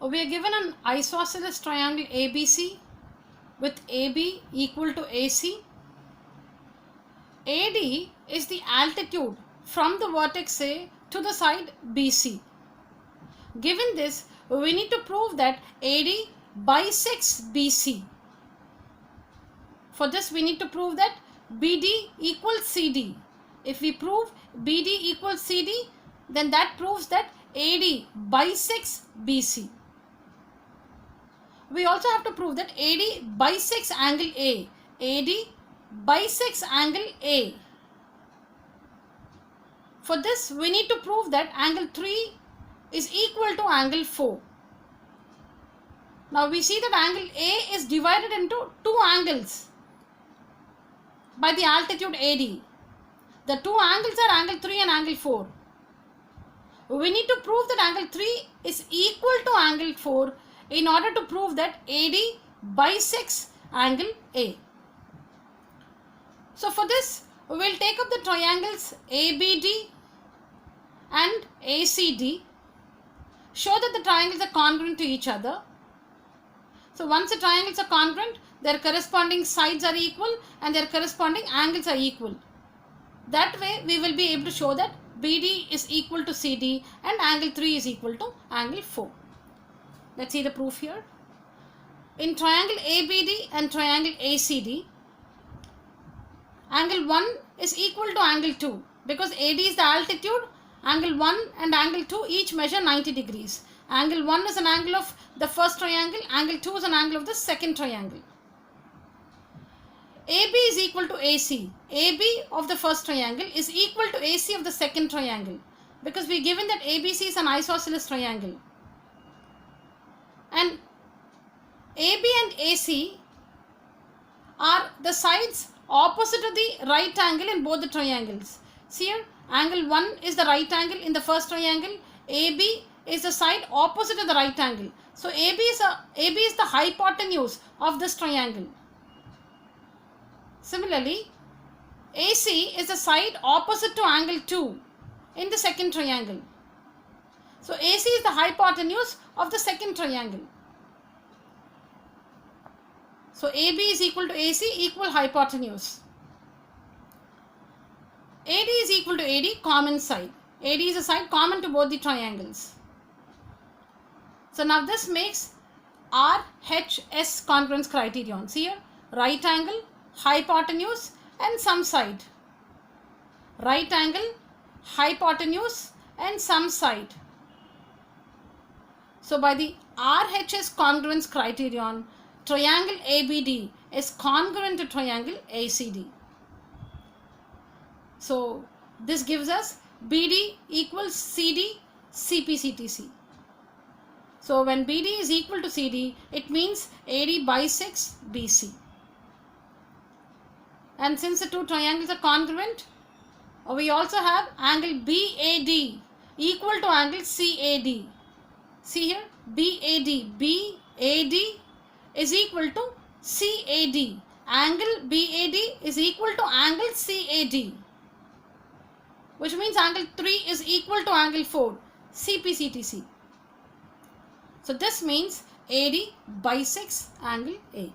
We are given an isosceles triangle ABC with AB equal to AC. AD is the altitude from the vertex A to the side BC. Given this, we need to prove that AD bisects BC. For this, we need to prove that BD equals CD. If we prove BD equals CD, then that proves that AD bisects BC. We also have to prove that AD bisects angle A. AD bisects angle A. For this, we need to prove that angle 3 is equal to angle 4. Now we see that angle A is divided into two angles by the altitude AD. The two angles are angle 3 and angle 4. We need to prove that angle 3 is equal to angle 4 in order to prove that AD bisects angle A. So for this, we will take up the triangles ABD and ACD. Show that the triangles are congruent to each other. So once the triangles are congruent, their corresponding sides are equal and their corresponding angles are equal. That way we will be able to show that BD is equal to CD and angle 3 is equal to angle 4. Let's see the proof here. In triangle ABD and triangle ACD, angle 1 is equal to angle 2 because AD is the altitude. Angle 1 and angle 2 each measure 90 degrees. Angle 1 is an angle of the first triangle, angle 2 is an angle of the second triangle. AB is equal to AC. AB of the first triangle is equal to AC of the second triangle because we are given that ABC is an isosceles triangle. And AB and AC are the sides opposite to the right angle in both the triangles. See here, angle 1 is the right angle in the first triangle. AB is the side opposite to the right angle. So AB is the hypotenuse of this triangle. Similarly, AC is the side opposite to angle 2 in the second triangle. So AC is the hypotenuse of the second triangle. So AB is equal to AC equal hypotenuse. AD is equal to AD common side. AD is a side common to both the triangles. So now this makes RHS congruence criterion. See here, right angle, hypotenuse and some side. Right angle, hypotenuse and some side. So by the RHS congruence criterion, triangle ABD is congruent to triangle ACD. So this gives us BD equals CD CPCTC. So when BD is equal to CD, it means AD bisects BC. And since the two triangles are congruent, we also have angle BAD equal to angle CAD. See here, BAD is equal to CAD. Angle BAD is equal to angle CAD, which means angle 3 is equal to angle 4, CPCTC. So this means AD bisects angle A.